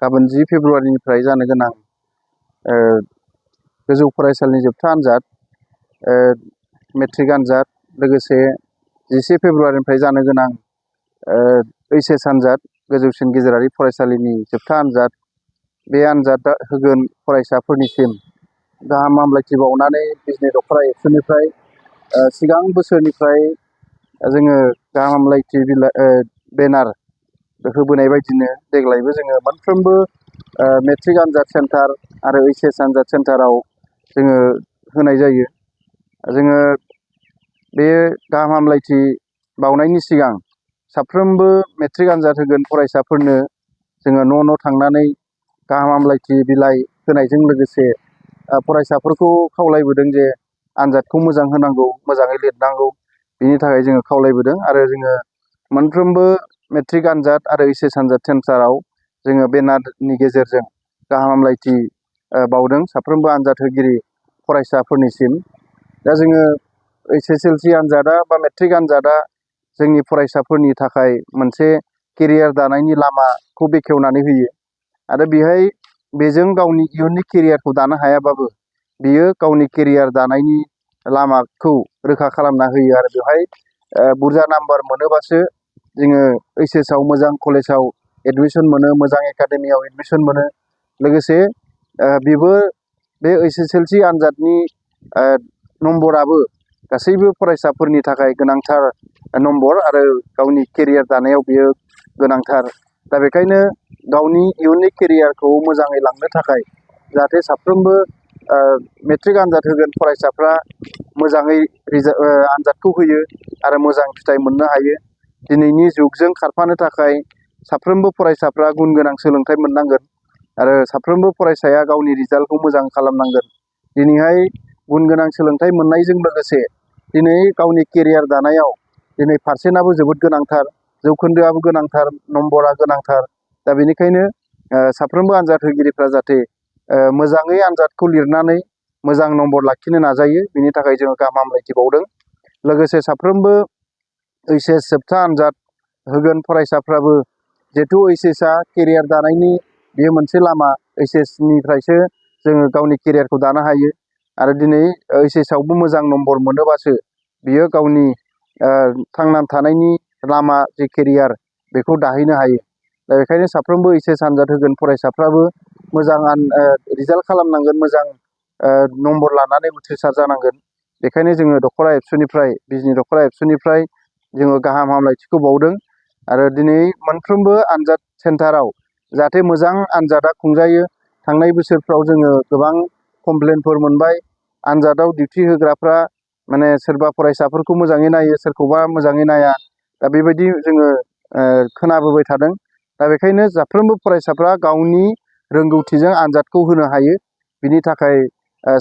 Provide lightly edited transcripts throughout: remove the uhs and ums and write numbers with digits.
गाबोन 10 फेब्रुआरिनिफ्राय जानो गोनां गोजौ फरायसालिनि जोबथा आनजाद मेट्रिक आनजाद लोगोसे 11 फेब्रुआरिनिफ्राय जानो गोनां ओइचएस आनजाद गोजौसिन गेजेरारि फरायसालिनि जोबथा आनजाद बे आनजाद होगोन फरायसाफोरनिसिम गाहाम हामलायथि बावनानै बिजनि दख'रा एबसुनिफ्राय सिगां बोसोरनिफ्राय जोङो गाहाम हामलायथि बेनार होबोनाय बायदिनो देग्लायबो जोङो मोनफ्रोमबो मेट्रिक आनजाद सेन्टार आरो ओइचएस आनजाद सेन्टाराव जोङो होनाय जायो। जोङो बे गाहाम हामलायथि बावनायनि सिगां साफ्रोमबो मेट्रिक आनजाद होगोन फरायसाफोरनो जोङो न' थांनानै गाहाम हामलायथि बिलाइ होनायजों लोगोसे फरायसाफोरखौ खावलायबोदों जे आनजादखौ मोजां होनांगौ, मोजाङै लिरनांगौ, बिनि थाखाय जोङो खावलायबोदों। आरो जोङो मोनफ्रोमबो मेट्रिक आनजाद आरो ओइचएस आनजाद सेन्टाराव जोङो बेनारनि गेजेरजों गाहाम हामलायथि बावदों साफ्रोमबो आनजाद होगिरि फरायसाफोरनिसिम। दा जोङो एसएसएलसि आनजादा बा मेट्रिक आनजादा जोंनि फरायसाफोरनि थाखाय मोनसे केरियार दानायनि लामाखौ बेखेवनानै होयो आरो बेजों गावनि इयुननि केरियारखौ दानो हायाबाबो बियो गावनि केरियार दानायनि लामाखौ रोखा खालामना होयो। आरो बेवहाय बुरजा नाम्बार मोनोबासो जोङो ओइचएसआव मोजां कलेजाव एडमिसन मोनो, मोजां एकाडेमियाव एडमिसन मोनो। लोगोसे बे एसएसएलसि आनजादनि नम्बराबो गासैबो फरायसाफोरनि थाखाय गोनांथार नम्बर आरो गावनि केरियार दानायाव बियो गोनांथार। दा बेखायनो गावनि इयुननि केरियारखौ मोजाङै लांनो थाखाय जाहाथे साफ्रोमबो मेट्रिक आनजाद होगोन फरायसाफ्रा मोजाङै आनजादखौ होयो आरो मोजां फिथाइ मोननो हायो। दिनैनि जुगजों खारफानो थाखाय साफ्रोमबो फरायसाफ्रा गुन गोनां सोलोंथाइ मोननांगोन आरो साफ्रोमबो फरायसाया गावनि रिजाल्टखौ मोजां खालामनांगोन। दिनैहाय गुन गोनां सोलोंथाइ मोननायजों लोगोसे दिनै गावनि केरियार दानायाव दिनै पारसेन्टआबो जोबोद गोनांथार, जौखोन्दोआबो गोनांथार, नम्बरा गोनांथार। दा बेनिखायनो साफ्रोमबो आनजाद होगिरिफ्रा जाहाथे मोजाङै आनजादखौ लिरनानै मोजां नम्बर लाखिनो नाजायो, बिनि थाखाय जोङो गाहाम हामलायथि बावदों। लोगोसे साफ्रोमबो ओइचएस जोबथा आनजाद होगोन फरायसाफ्राबो जिहेथु ओइचएसआ केरियार दानायनि बेयो मोनसे लामा, ओइचएसनिफ्रायसो जोङो गावनि केरियारखौ दानो हायो आरो दिनै ओइचएसआवबो मोजां नम्बर मोनोबासो बियो गावनि थांनानै थानायनि लामा जे केरियार बेखौ दाहैनो हायो। दा बेखायनो साफ्रोमबो ओइचएस आनजाद होगोन फरायसाफ्राबो मोजां रिजाल्ट खालामनांगोन, मोजां नम्बर लानानै उथ्रिसार जानांगोन। बेखायनो जोङो दख'रा एबसुनिफ्राय बिजनि दख'रा एबसुनिफ्राय जोङो गाहाम हामलायथिखौ बावदों। आरो दिनै मोनफ्रोमबो आनजाद सेन्टाराव जाहाथे मोजां आनजादा खुंजायो। थांनाय बोसोरफ्राव जोङो गोबां कमप्लेनफोर मोनबाय, आनजादाव डिउटि होग्राफ्रा माने सोरबा फरायसाफोरखौ मोजाङै नायो, सोरखौबा मोजाङै नाया। दा बेबायदि जोङो खोनाबोबाय थादों। दा बेखायनो साफ्रोमबो फरायसाफ्रा गावनि रोंगौथिजों आनजादखौ होनो हायो। बिनि थाखाय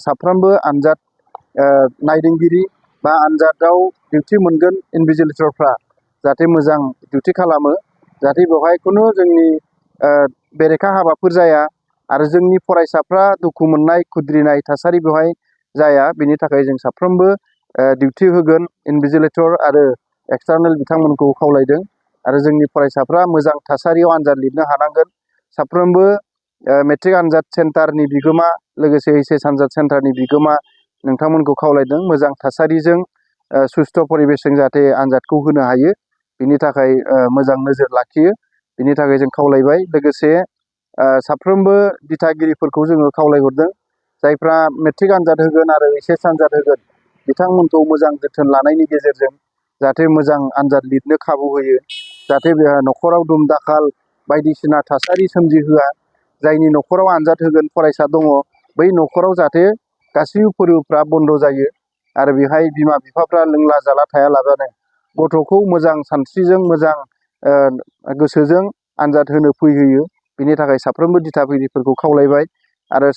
साफ्रोमबो आनजाद नायदिंगिरि बा आनजादाव डिउटि मोनगोन इनभिजिलेटरफ्रा जाहाथे मोजां डिउटि खालामो, जाहाथे बेवहाय खुनु जोंनि बेरेखा हाबाफोर जाया आरो जोंनि फरायसाफ्रा दुखु मोननाय, खुद्रिनाय थासारि बेवहाय जाया। बिनि थाखाय जों साफ्रोमबो डिउटि होगोन इनभिजिलेटर आरो एक्सटार्नेल बिथांमोनखौ खावलायदों। आरो जोंनि फरायसाफ्रा मोजां थासारियाव आनजाद लिरनो हानांगोन। साफ्रोमबो मेट्रिक आनजाद सेन्टारनि बिगोमा लोगोसे ओइचएस आनजाद सेन्टारनि बिगोमा नोंथांमोनखौ खावलायदों मोजां थासारिजों सुस्थ' परिबेसजों जाहाथे आनजादखौ होनो हायो, बिनि थाखाय मोजां नोजोर लाखियो। बिनि थाखाय जों खावलायबाय। लोगोसे साफ्रोमबो दिथागिरिफोरखौ जोङो खावलायहरदों जायफ्रा मेट्रिक आनजाद होगोन आरो ओइचएस आनजाद होगोन बिथांमोनखौ मोजां जोथोन लानायनि गेजेरजों जाहाथे मोजां आनजाद लिरनो खाबु होयो, जाहाथे बेहा न'खराव दुम दाखाल बायदिसिना थासारि सोमजिहोआ। जायनि न'खराव आनजाद होगोन फरायसा दङ, बै न'खराव जाहाथे गासैबो फोरबोफ्रा बन्द' जायो आरो बेहाय बिमा बिफाफ्रा लोंला जाला थायालाबानो गथ'खौ मोजां सानस्रिजों, मोजां गोसोजों आनजाद होनो फैहोयो। बिनि थाखाय साफ्रोमबो दिथागिरिफोरखौ खावलायबाय। आरो